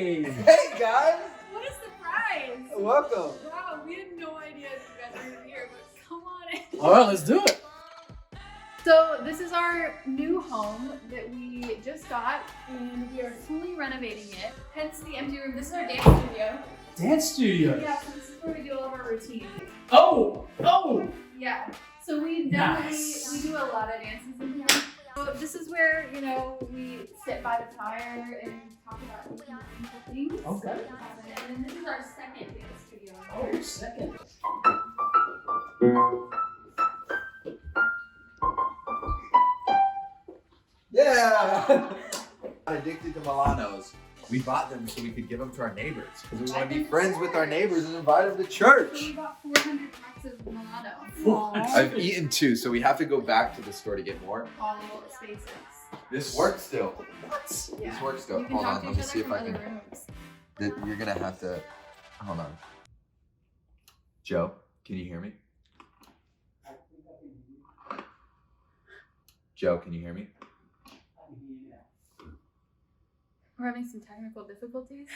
Hey! Hey guys! What a surprise! Welcome! Wow, we had no idea you guys were here, but come on in. Alright, let's do it! So this is our new home that we just got, and we are fully renovating it. Hence the empty room. This is our dance studio. Dance studio! Yeah, so this is where we do all of our routine. Oh! Oh! Yeah. So we definitely Nice. we do a lot of dances in here. So this is where, we sit by the fire and talk about meaningful things. Okay. And then this is our second dance studio. Oh, second. Yeah! Addicted to Milanos. We bought them so we could give them to our neighbors. Because we want to be friends with our neighbors and invite them to So church. we bought 400 packs of Milano. I've eaten 2, so we have to go back to the store to get more. All spaces. This works still. What? Yeah. This works still. You can Hold talk on, to let each me other see if from I other can. rooms. You're gonna have to. Hold on. Joe, can you hear me? Joe, can you hear me? We're having some technical difficulties.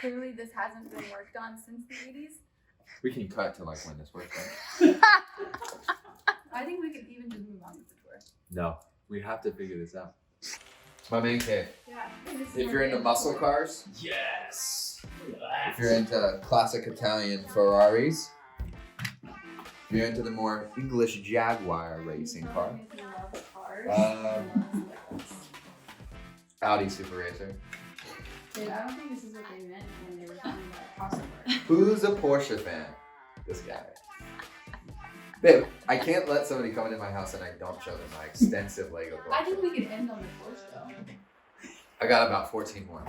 Clearly, this hasn't been worked on since the 80s. We can cut to like when this works. Right? I think we could even just move on with the tour. No, we have to figure this out. My main cave. Yeah. This is If our you're into dance muscle floor. cars, Yes! Look at that. if you're into classic Italian Ferraris, if you're into the more English Jaguar racing car, He loves cars. Um, He loves those. Audi Super Racer. Dude, I don't think this is what they meant when they were talking about crossover. Who's a Porsche fan? This guy. Babe, I can't let somebody come into my house and I don't show them my extensive Lego I collection. think we could end on the Porsche though. I got about 14 more.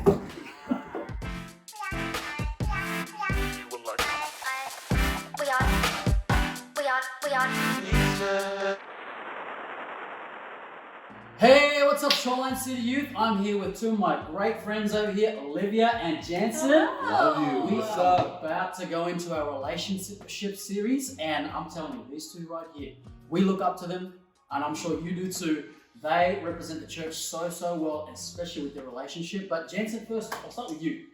Hey, what's up, Shoreline City Youth? I'm here with 2 of my great friends over here, Olivia and Jansen. Love you. We What's are up? about to go into our relationship series, and I'm telling you, these 2 right here, we look up to them, and I'm sure you do too. They represent the church so well, especially with their relationship. But Jansen, first, I'll start with you.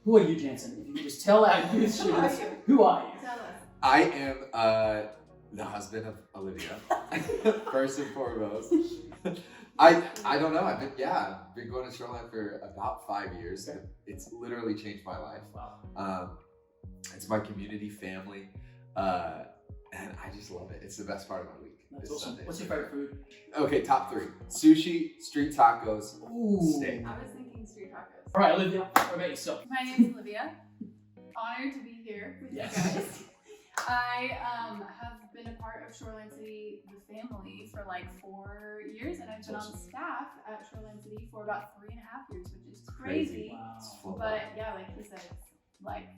Who are you, Jansen? If you could just tell our youth students, who are you? Tell us. I am the husband of Olivia, first and foremost. I don't know. I've been going to Shoreline for about 5 years. Okay. It's literally changed my life. Wow. It's my community, family, and I just love it. It's the best part of my week. That's It's awesome. Sundays. What's your favorite food? Okay, top 3: sushi, street tacos, Ooh. steak. I was thinking street tacos. All right, Olivia, what about yourself? My name is Olivia. Honored to be here with Yes. you guys. I have been a part of Shoreline City, the family, for like 4 years, and I've been Awesome. on staff at Shoreline City for about 3.5 years, which is crazy. Wow. It's full But yeah, like he said, it's like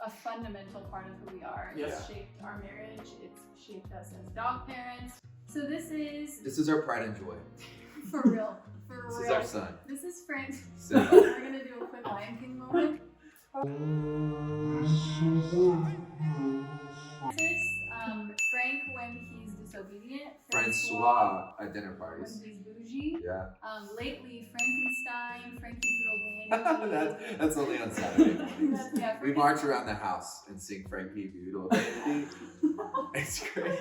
a fundamental part of who we are. Yes. It's shaped our marriage. It's shaped us as dog parents. So this is our pride and joy. for real. For This real. is our son. This is Frank. Simba. We're gonna do a quick Lion King moment. Frank when he's disobedient. Francois at dinner when parties. he's bougie. Yeah. Lately, Frankenstein, Frankie Doodle Dandy. that's only on Saturday mornings. Yeah, We march around the house and sing Frankie Doodle Dandy. It's great.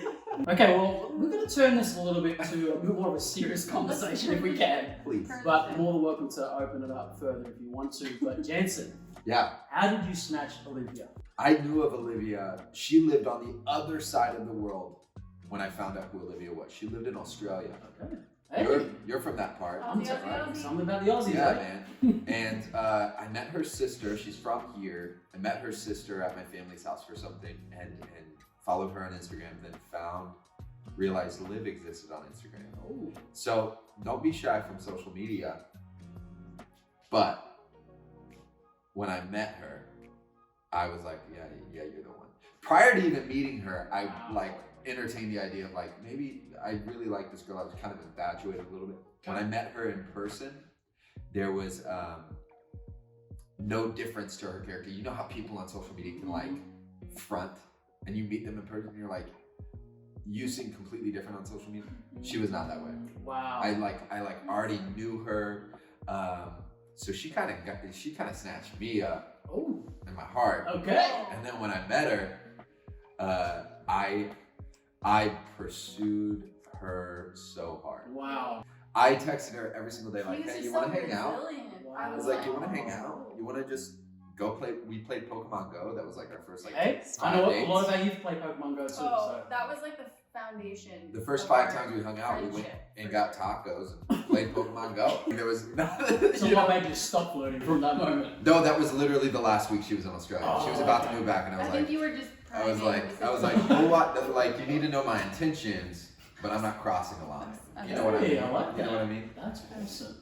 Okay, well, we're going to turn this a little bit to a bit more of a serious conversation if we can. Please. But more than welcome to open it up further if you want to. But Jansen, Yeah. how did you snatch Olivia? I knew of Olivia. She lived on the other side of the world when I found out who Olivia was. She lived in Australia. Okay. Hey, You're from that part. Oh, yeah. right. Something about the Aussies, Yeah, right? man. And I met her sister. She's from here. I met her sister at my family's house for something and followed her on Instagram. Then realized Liv existed on Instagram. Oh, So don't be shy from social media. But when I met her, I was like, yeah, you're the one. Prior to even meeting her, I like entertained the idea of like, maybe I really like this girl. I was kind of infatuated a little bit. When I met her in person, there was no difference to her character. You know how people on social media can like front and you meet them in person and you're like, you seem completely different on social media. She was not that way. wow. I already knew her. So she kind of snatched me up Oh, in my heart. okay. And then when I met her, I pursued her so hard. Wow. I texted her every single day like, He was "Hey, just you want so to hang out?" resilient. I I was like, "You want to hang out? You want to just go play?" We played Pokemon Go. That was like our first like Hey, I 5 know a dates. lot of our youth play Pokemon Go too. Oh, So. that was like the foundation. The first of 5 our times we hung out, we went friendship, and for got sure. tacos and played Pokemon Go. There was So what made you stop flirting from that moment? no, that was literally the last week she was in Australia. She was Oh, about to okay. move back, and I I was think like, you were just. I was priming like, the you situation. know what? Like, you need to know my intentions, but I'm not crossing a line. You know what I Hey, mean? I like You know that. what I mean? That's awesome.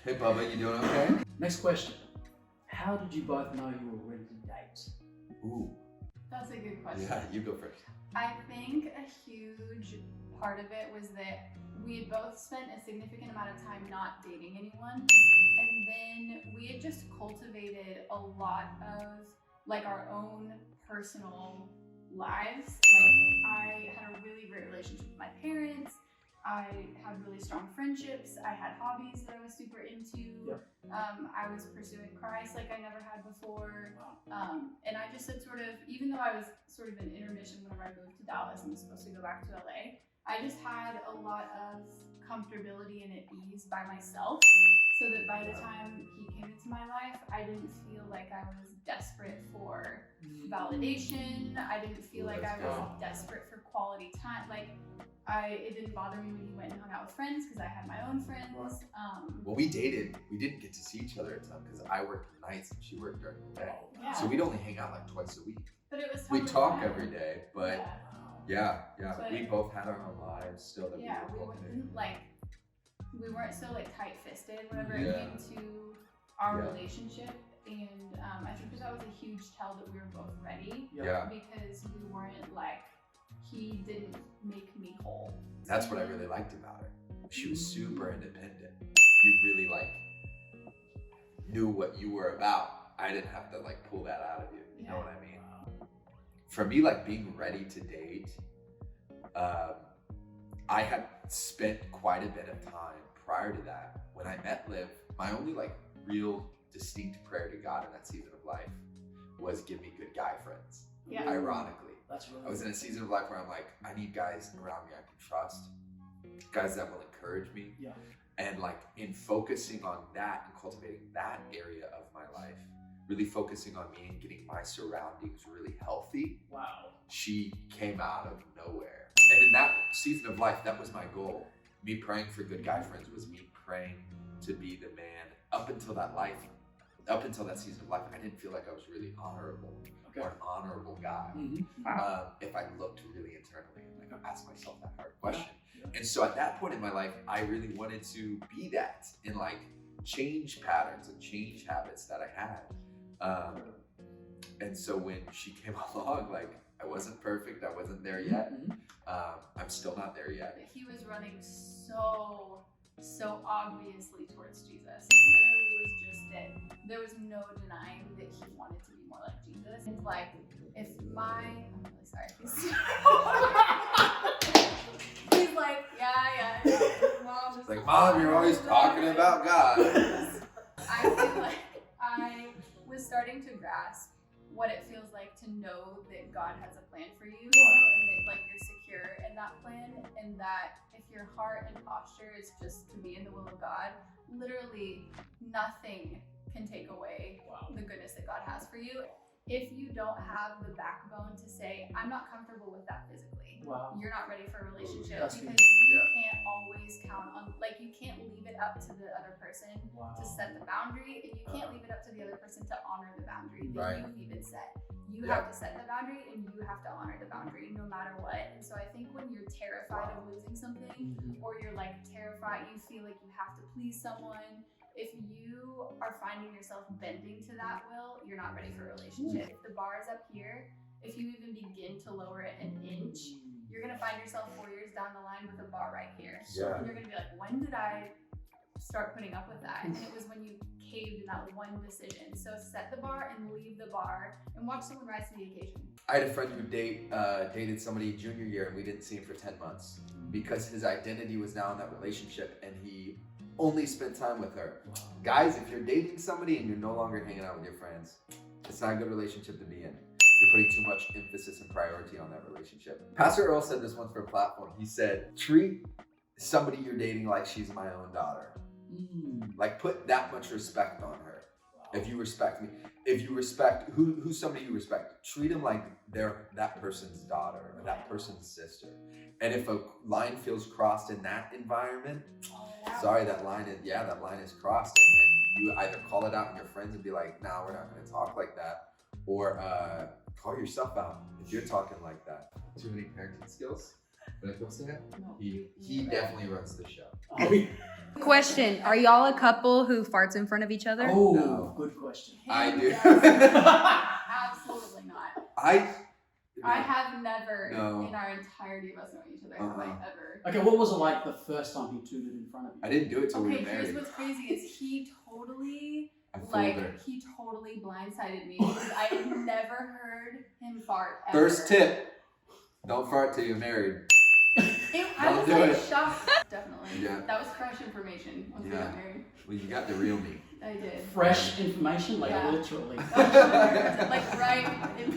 Hey, Bubba, you doing okay? Next question. How did you both know you were ready to date? Ooh, That's a good question. yeah, you go first. I think a huge part of it was that we had both spent a significant amount of time not dating anyone, and then we had just cultivated a lot of like our own personal lives. Like I had a really great relationship with my parents. I had really strong friendships. I had hobbies that I was super into. Yep. I was pursuing Christ like I never had before. And I just had sort of, even though I was sort of in intermission whenever I moved to Dallas and was supposed to go back to LA, I just had a lot of comfortability and at ease by myself, so that by the time he came into my life, I didn't feel like I was desperate for validation. I didn't feel like I was desperate for quality time. Like, it didn't bother me when he went and hung out with friends because I had my own friends. When we dated, we didn't get to see each other a ton because I worked nights and she worked during the day. Yeah. So we'd only hang out like twice a week. But it was We totally talk fine. every day, but Yeah. yeah, But- we both had our own lives still that Yeah, we we were cultivating. weren't like, we weren't so like tight-fisted whenever Yeah. it came to our Yeah. relationship, and I think that was a huge tell that we were both ready, Yeah, because we weren't like, he didn't make me whole. that's what I really liked about her. She was super independent. You really like knew what you were about. I didn't have to like pull that out of you. You know what I mean? For me, like being ready to date, I had spent quite a bit of time prior to that. When I met Liv, my only like real distinct prayer to God in that season of life was give me good guy friends. Yeah. Ironically, That's really I was in a season of life where I'm like, I need guys around me I can trust, guys that will encourage me. Yeah. And like in focusing on that and cultivating that area of my life, really focusing on me and getting my surroundings really healthy, Wow. she came out of nowhere. And in that season of life, that was my goal. Me praying for good guy friends was me praying to be the man. Up until that season of life, I didn't feel like I was really honorable Okay. or an honorable guy. Mhm. If I looked really internally and like I asked myself that hard question. Yeah. And so at that point in my life, I really wanted to be that and like change patterns and change habits that I had. And so when she came along, like I wasn't perfect, I wasn't there yet. Mhm. I'm still not there yet. But he was running so obviously towards Jesus. He literally was just it. There was no denying that he wanted to be more like Jesus. It's like, if I'm really sorry. He's like, yeah. Mom, It's like, Mom, you're always talking about God. I feel like I was starting to grasp what it feels like to know that God has a plan for you, and that like you're secure in that plan, and that if your heart and posture is just to be in the will of God, literally nothing can take away the goodness that God has for you. If you don't have the backbone to say, I'm not comfortable with that physically, Wow. you're not ready for a relationship, That's because good. you Yeah. can't always count on, like, you can't leave it up to the other person Wow. to set the boundary, and you can't leave it up to the other person to honor the boundary that Right. you've even set. You Yeah. have to set the boundary, and you have to honor the boundary no matter what. And so I think when you're terrified of losing something, Mhm. or you're like terrified, you feel like you have to please someone, if you are finding yourself bending to that will, you're not ready for a relationship. If the bar is up here, if you even begin to lower it an inch, you're gonna find yourself 4 years down the line with a bar right here. Yeah. And you're gonna be like, when did I start putting up with that? And it was when you caved in that one decision. So set the bar and leave the bar and watch someone rise to the occasion. I had a friend who dated somebody junior year and we didn't see him for 10 months because his identity was now in that relationship, and he only spent time with her. Wow. Guys, if you're dating somebody and you're no longer hanging out with your friends, it's not a good relationship to be in. You're putting too much emphasis and priority on that relationship. Pastor Earl said this once for a platform. He said, treat somebody you're dating like she's my own daughter. Like, put that much respect on her. If you respect me, if you respect who's somebody you respect, treat them like they're that person's daughter or that person's sister. And if a line feels crossed in that environment, sorry, that line is crossed, and you either call it out in your friends and be like, nah, we're not gonna talk like that, or call yourself out if you're talking like that. Too many parenting skills when it comes to him? No. He definitely runs the show. Question: are y'all a couple who farts in front of each other? Oh, No. good question. I do. Absolutely not. I have never, No. in our entirety of us knowing each other, have I ever. Okay, what was it like the first time he tooted in front of you? I didn't do it till we Okay, were here's married. what's crazy is he totally, I fooled her. he totally blindsided me because I had never heard him fart ever. First tip: don't fart till you're married. I Don't was do like it. shocked. Definitely. Yeah. That was fresh information once we Yeah. got married. Well, you got the real me. I did. Fresh information, like Yeah. literally. Like right in